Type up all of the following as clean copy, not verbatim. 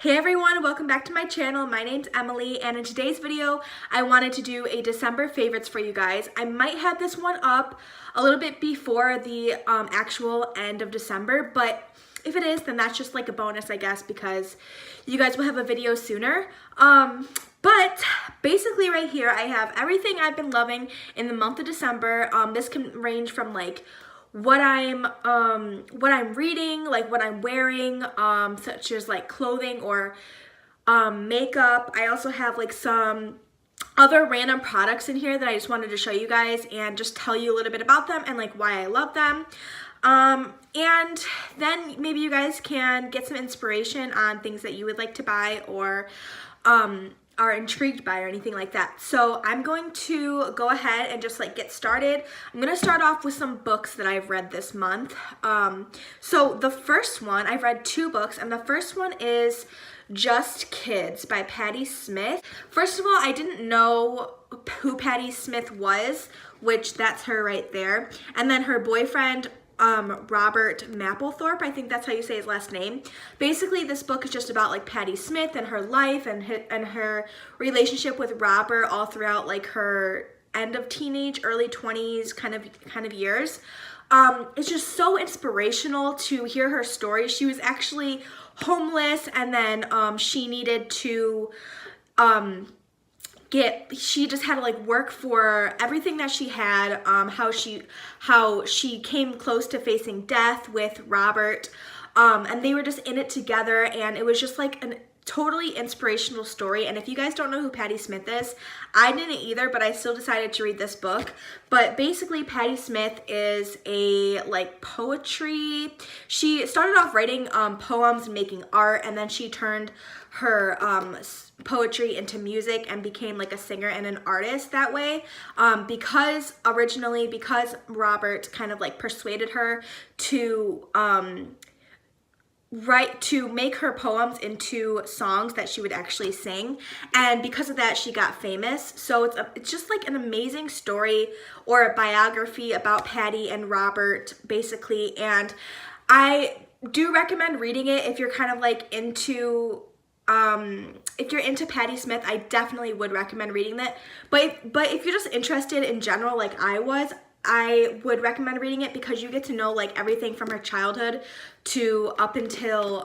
Hey everyone, welcome back to my channel. My name's Emily, and in today's video, I wanted to do a December favorites for you guys. I might have this one up a little bit before the actual end of December, but if it is, then that's just like a bonus, I guess, because you guys will have a video sooner. But basically right here, I have everything I've been loving in the month of December. This can range from like what I'm reading, like what I'm wearing, such as like clothing or makeup. I also have like some other random products in here that I just wanted to show you guys and just tell you a little bit about them and like why I love them. And then maybe you guys can get some inspiration on things that you would like to buy or are intrigued by or anything like that. So I'm going to go ahead and just like get started. I'm going to start off with some books that I've read this month. So the first one, I've read two books, and the first one is Just Kids by Patti Smith. First of all, I didn't know who Patti Smith was, which that's her right there. And then her boyfriend, Robert Mapplethorpe, I think that's how you say his last name. Basically, this book is just about like Patti Smith and her life and her relationship with Robert all throughout like her end of teenage, early 20s kind of years. It's just so inspirational to hear her story. She was actually homeless, and then she needed to she just had to like work for everything that she had, how she came close to facing death with Robert, and they were just in it together, and it was just like a totally inspirational story. And if you guys don't know who Patti Smith is, I didn't either, but I still decided to read this book. But basically, Patti Smith is a like poetry. She started off writing poems and making art, and then she turned her poetry into music and became like a singer and an artist that way, because Robert kind of like persuaded her to make her poems into songs that she would actually sing, and because of that she got famous. So it's just like an amazing story or a biography about Patti and Robert basically, and I do recommend reading it if you're kind of like into if you're into Patti Smith. I definitely would recommend reading that, but if you're just interested in general like I was, I would recommend reading it because you get to know like everything from her childhood to up until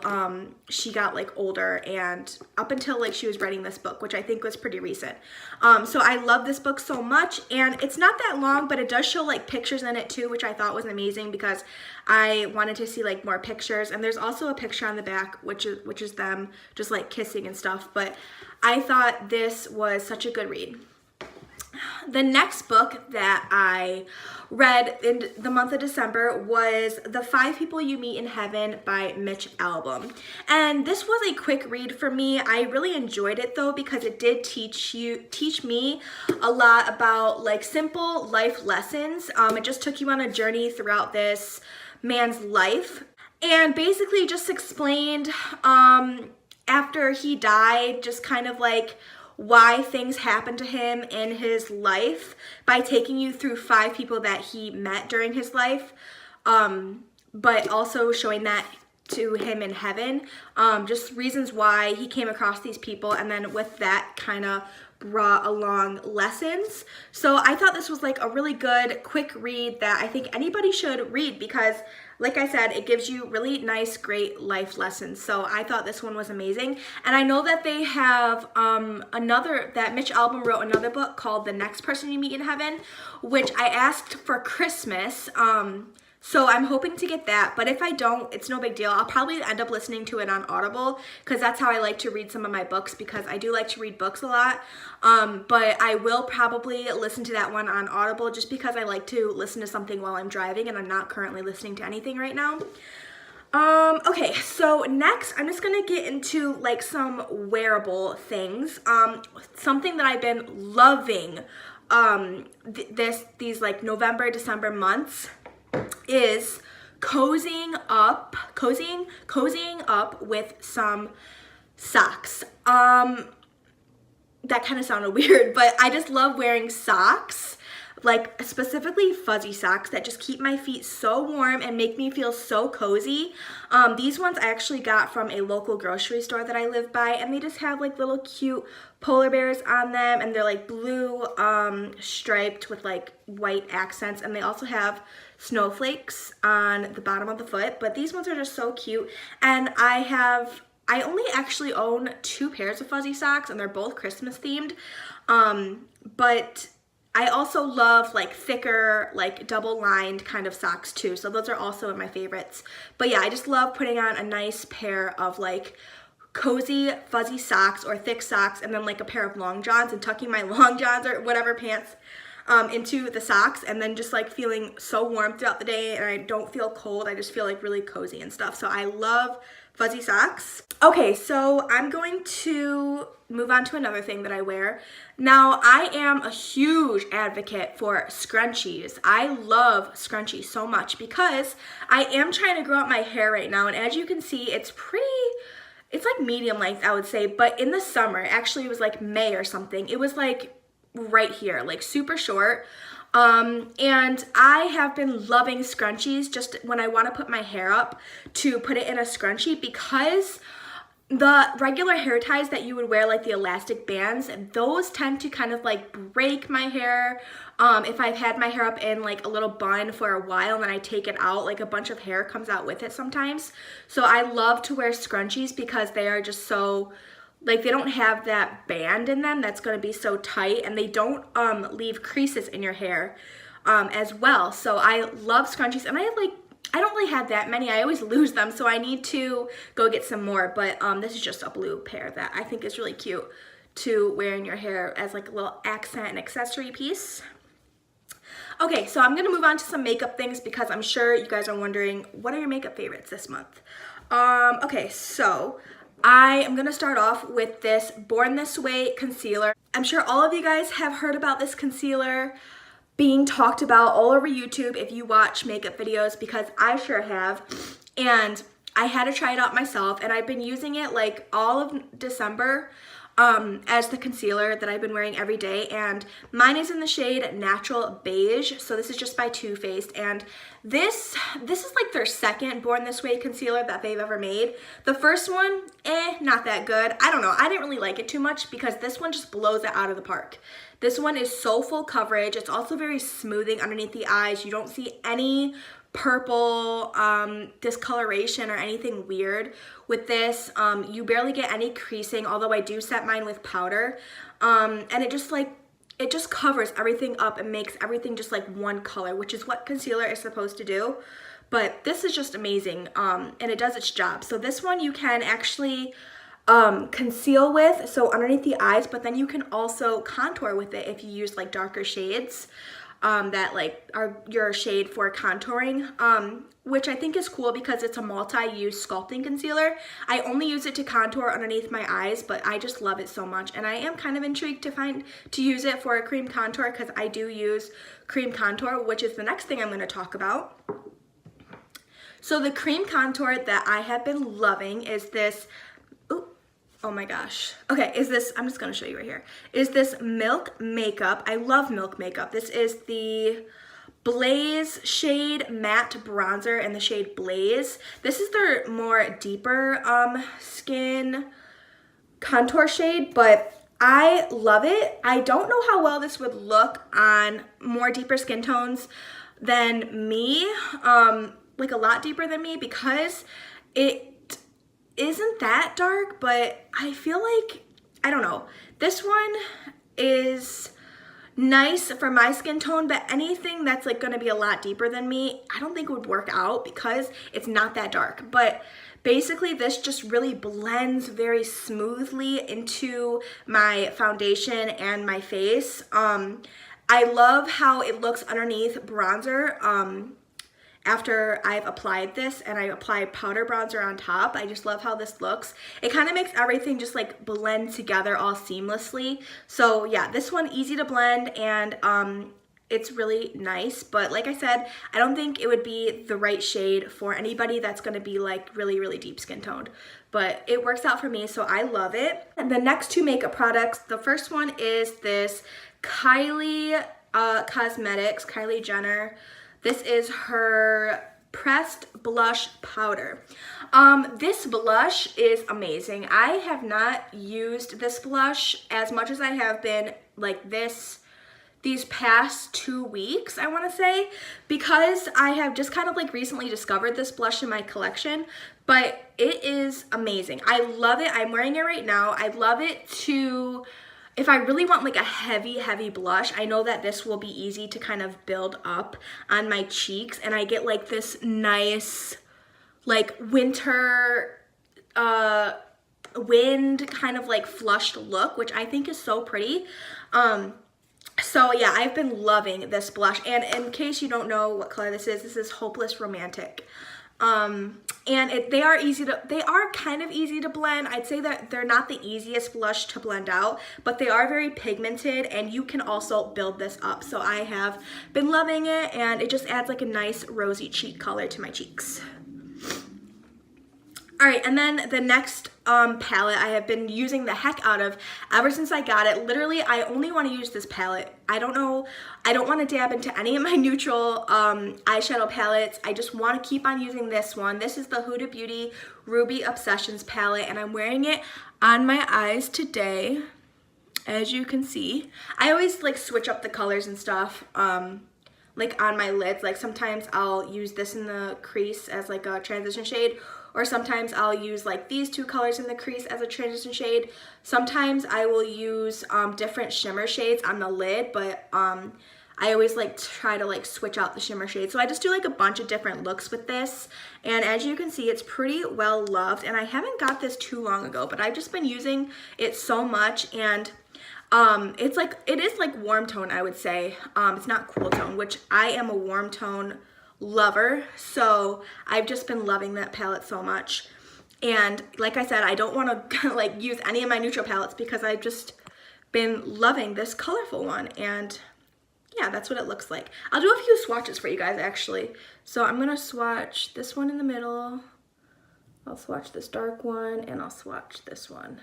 she got like older, and up until like she was writing this book, which I think was pretty recent. So I love this book so much, and it's not that long, but it does show like pictures in it too, which I thought was amazing because I wanted to see like more pictures. And there's also a picture on the back which is them just like kissing and stuff, but I thought this was such a good read. The next book that I read in the month of December was The 5 People You Meet in Heaven by Mitch Albom. And this was a quick read for me. I really enjoyed it though because it did teach me a lot about like simple life lessons. It just took you on a journey throughout this man's life, and basically just explained after he died, just kind of like why things happened to him in his life by taking you through 5 people that he met during his life, but also showing that to him in heaven, just reasons why he came across these people, and then with that kind of brought along lessons. So I thought this was like a really good quick read that I think anybody should read because like I said, it gives you really nice, great life lessons. So I thought this one was amazing. And I know that they have that Mitch Albom wrote another book called The Next Person You Meet in Heaven, which I asked for Christmas. So I'm hoping to get that, but if I don't, it's no big deal. I'll probably end up listening to it on Audible because that's how I like to read some of my books, because I do like to read books a lot. But I will probably listen to that one on Audible just because I like to listen to something while I'm driving, and I'm not currently listening to anything right now. Okay, so next I'm just gonna get into like some wearable things. Something that I've been loving these like November, December months is cozying up with some socks. That kind of sounded weird, but I just love wearing socks. like specifically fuzzy socks that just keep my feet so warm and make me feel so cozy. These ones I actually got from a local grocery store that I live by, and they just have like little cute polar bears on them, and they're like blue striped with like white accents, and they also have snowflakes on the bottom of the foot. But these ones are just so cute, and I only actually own 2 pairs of fuzzy socks, and they're both Christmas themed. But I also love like thicker, like double lined kind of socks too. So those are also in my favorites. But yeah, I just love putting on a nice pair of like cozy fuzzy socks or thick socks, and then like a pair of long johns, and tucking my long johns or whatever pants into the socks, and then just like feeling so warm throughout the day, and I don't feel cold. I just feel like really cozy and stuff. So I love fuzzy socks. Okay, so I'm going to move on to another thing that I wear. Now, I am a huge advocate for scrunchies. I love scrunchies so much because I am trying to grow out my hair right now, and as you can see, it's like medium length, I would say, but in the summer, actually it was like May or something, it was like right here, like super short. And I have been loving scrunchies just when I want to put my hair up to put it in a scrunchie, because the regular hair ties that you would wear, like the elastic bands, those tend to kind of like break my hair. If I've had my hair up in like a little bun for a while and then I take it out, like a bunch of hair comes out with it sometimes. So I love to wear scrunchies because they are just so, like, they don't have that band in them that's going to be so tight, and they don't leave creases in your hair as well. So I love scrunchies, and I don't really have that many. I always lose them, so I need to go get some more. But this is just a blue pair that I think is really cute to wear in your hair as like a little accent and accessory piece. Okay, so I'm gonna move on to some makeup things because I'm sure you guys are wondering, what are your makeup favorites this month? Okay, so I am gonna start off with this Born This Way concealer. I'm sure all of you guys have heard about this concealer being talked about all over YouTube if you watch makeup videos, because I sure have. And I had to try it out myself, and I've been using it like all of December as the concealer that I've been wearing every day, and mine is in the shade Natural Beige. So this is just by Too Faced, and this is like their second Born This Way concealer that they've ever made. The first one, not that good. I don't know, I didn't really like it too much because this one just blows it out of the park. This one is so full coverage. It's also very smoothing underneath the eyes. You don't see any purple discoloration or anything weird with this. You barely get any creasing, although I do set mine with powder. And it just covers everything up and makes everything just like one color, which is what concealer is supposed to do. But this is just amazing, and it does its job. So this one you can actually conceal with, so underneath the eyes, but then you can also contour with it if you use like darker shades that like are your shade for contouring, which I think is cool because it's a multi-use sculpting concealer. I only use it to contour underneath my eyes, but I just love it so much, and I am kind of intrigued to use it for a cream contour because I do use cream contour, which is the next thing I'm going to talk about. So the cream contour that I have been loving is this, oh my gosh. Okay, I'm just gonna show you right here. Is this Milk Makeup. I love Milk Makeup. This is the Blaze Shade Matte Bronzer in the shade Blaze. This is their more deeper skin contour shade, but I love it. I don't know how well this would look on more deeper skin tones than me, like a lot deeper than me, because it isn't that dark, but I feel like, I don't know, this one is nice for my skin tone, but anything that's like gonna be a lot deeper than me, I don't think would work out because it's not that dark. But basically this just really blends very smoothly into my foundation and my face. I love how it looks underneath bronzer after I've applied this, and I apply powder bronzer on top. I just love how this looks. It kind of makes everything just like blend together all seamlessly. So yeah, this one easy to blend, and it's really nice. But like I said, I don't think it would be the right shade for anybody that's gonna be like really, really deep skin toned. But it works out for me, so I love it. And the next two makeup products, the first one is this Kylie Cosmetics, Kylie Jenner. This is her pressed blush powder. This blush is amazing. I have not used this blush as much as I have been like these past 2 weeks, I want to say, because I have just kind of like recently discovered this blush in my collection, but it is amazing. I love it. I'm wearing it right now. I love it to, if I really want like a heavy blush, I know that this will be easy to kind of build up on my cheeks, and I get like this nice like winter wind kind of like flushed look, which I think is so pretty. So yeah, I've been loving this blush, and in case you don't know what color this is Hopeless Romantic. And they are kind of easy to blend. I'd say that they're not the easiest blush to blend out, but they are very pigmented, and you can also build this up. So I have been loving it, and it just adds like a nice rosy cheek color to my cheeks. All right, and then the next palette I have been using the heck out of ever since I got it. Literally, I only want to use this palette. I don't want to dab into any of my neutral eyeshadow palettes. I just want to keep on using this one. This is the Huda Beauty Ruby Obsessions palette, and I'm wearing it on my eyes today, as you can see. I always like switch up the colors and stuff. Like on my lids, like sometimes I'll use this in the crease as like a transition shade, or sometimes I'll use like these two colors in the crease as a transition shade. Sometimes I will use different shimmer shades on the lid, but I always like try to like switch out the shimmer shades. So I just do like a bunch of different looks with this, and as you can see, it's pretty well loved, and I haven't got this too long ago, but I've just been using it so much, and it is like warm tone, I would say. It's not cool tone, which I am a warm tone lover, so I've just been loving that palette so much. And like I said, I don't want to like use any of my neutral palettes because I've just been loving this colorful one, and yeah, that's what it looks like. I'll do a few swatches for you guys actually. So I'm gonna swatch this one in the middle, I'll swatch this dark one, and I'll swatch this one.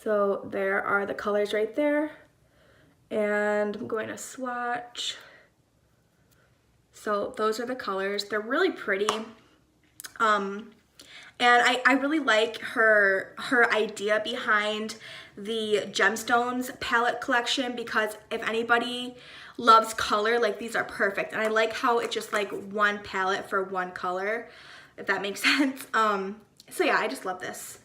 So there are the colors right there, and I'm going to swatch. So those are the colors. They're really pretty. And I really like her idea behind the Gemstones palette collection, because if anybody loves color, like these are perfect. And I like how it's just like one palette for one color, if that makes sense. So yeah, I just love this.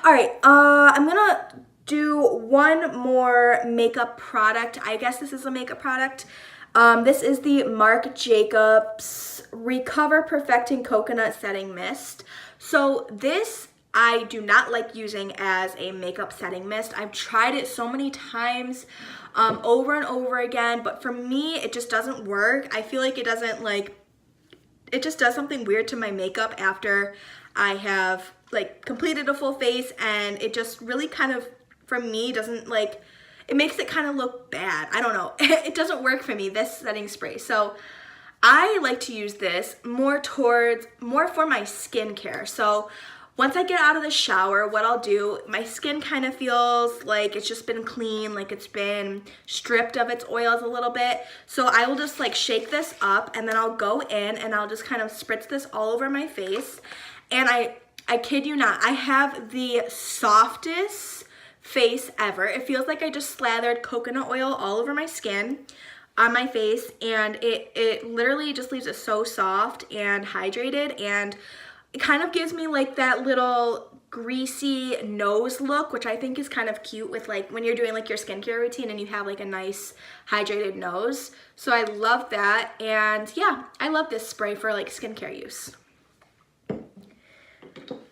All right, I'm gonna do one more makeup product. I guess this is a makeup product. This is the Marc Jacobs Recover Perfecting Coconut Setting Mist. So this I do not like using as a makeup setting mist. I've tried it so many times over and over again, but for me it just doesn't work. I feel like it doesn't like, it just does something weird to my makeup after I have like completed a full face, and it just really kind of, for me, doesn't like, it makes it kind of look bad. I don't know. It doesn't work for me, this setting spray. So I like to use this more for my skincare. So once I get out of the shower, what I'll do, my skin kind of feels like it's just been clean, like it's been stripped of its oils a little bit. So I will just like shake this up, and then I'll go in and I'll just kind of spritz this all over my face. And I kid you not, I have the softest face ever. It feels like I just slathered coconut oil all over my skin, on my face, and it literally just leaves it so soft and hydrated, and it kind of gives me like that little greasy nose look, which I think is kind of cute with like when you're doing like your skincare routine and you have like a nice hydrated nose. So I love that, and yeah, I love this spray for like skincare use.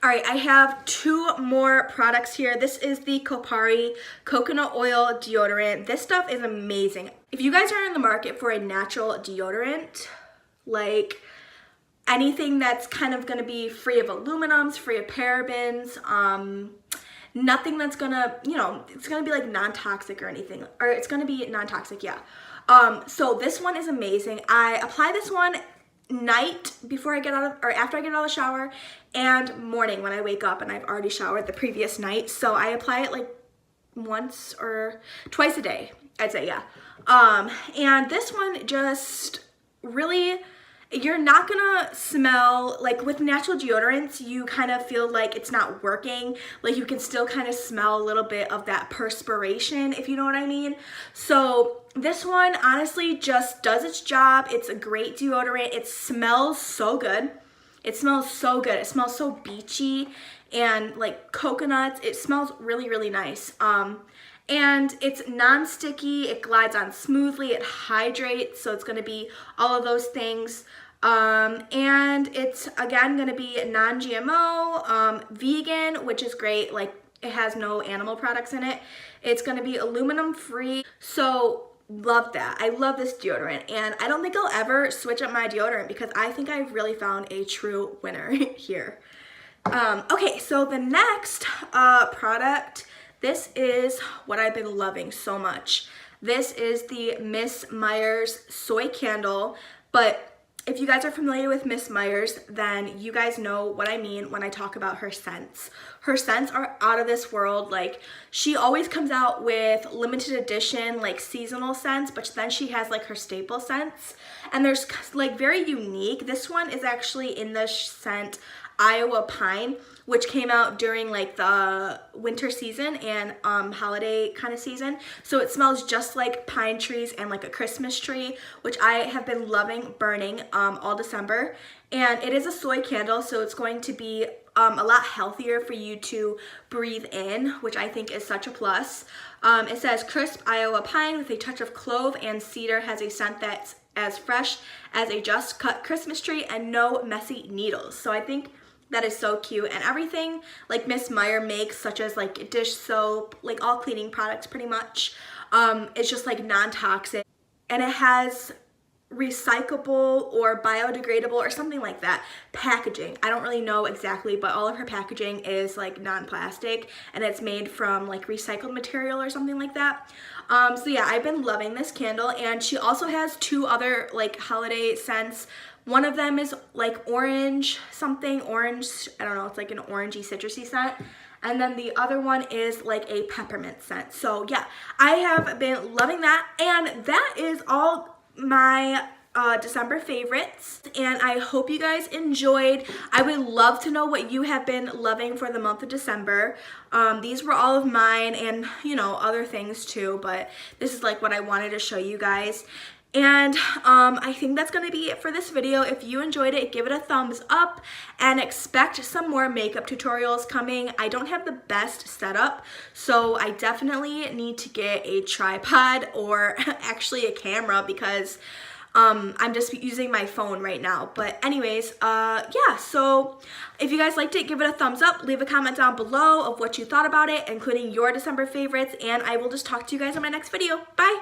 All right, I have two more products here. This is the Kopari Coconut Oil Deodorant. This stuff is amazing. If you guys are in the market for a natural deodorant, like anything that's kind of gonna be free of aluminums, free of parabens, nothing that's gonna, you know, it's gonna be like non-toxic or anything, or it's gonna be non-toxic, yeah. So this one is amazing. I apply this one night before I get out of, or after I get out of the shower, and morning when I wake up and I've already showered the previous night. So I apply it like once or twice a day. I'd say, yeah. And this one just really, you're not gonna smell, like with natural deodorants, you kind of feel like it's not working. Like you can still kind of smell a little bit of that perspiration, if you know what I mean. So this one honestly just does its job. It's a great deodorant. It smells so good. It smells so good. It smells so beachy and like coconuts. It smells really, really nice. And it's non-sticky, it glides on smoothly, it hydrates, so it's gonna be all of those things. And it's again gonna be non-GMO, vegan, which is great, like it has no animal products in it. It's gonna be aluminum free, so love that. I love this deodorant, and I don't think I'll ever switch up my deodorant because I think I've really found a true winner here. Okay, so the next product, this is what I've been loving so much. This is the Miss Meyer's Soy Candle, but if you guys are familiar with Miss Meyer's, then you guys know what I mean when I talk about her scents. Her scents are out of this world. Like, she always comes out with limited edition, like seasonal scents, but then she has like her staple scents, and there's like very unique. This one is actually in the scent Iowa Pine, which came out during like the winter season and holiday kind of season. So it smells just like pine trees and like a Christmas tree, which I have been loving burning all December. And it is a soy candle, so it's going to be a lot healthier for you to breathe in, which I think is such a plus. It says crisp Iowa pine with a touch of clove and cedar, has a scent that's as fresh as a just cut Christmas tree and no messy needles. So I think that is so cute, and everything like Miss Meyer makes, such as like dish soap, like all cleaning products pretty much, it's just like non-toxic, and it has recyclable or biodegradable or something like that packaging. I don't really know exactly, but all of her packaging is like non-plastic, and it's made from like recycled material or something like that. So yeah, I've been loving this candle, and she also has two other like holiday scents. One of them is like orange something, orange, I don't know, it's like an orangey citrusy scent. And then the other one is like a peppermint scent. So yeah, I have been loving that, and that is all my December favorites, and I hope you guys enjoyed. I would love to know what you have been loving for the month of December. These were all of mine, and you know, other things too, but this is like what I wanted to show you guys. And I think that's going to be it for this video. If you enjoyed it, give it a thumbs up and expect some more makeup tutorials coming. I don't have the best setup, so I definitely need to get a tripod or actually a camera because I'm just using my phone right now. But anyways, yeah, so if you guys liked it, give it a thumbs up, leave a comment down below of what you thought about it, including your December favorites, and I will just talk to you guys in my next video. Bye!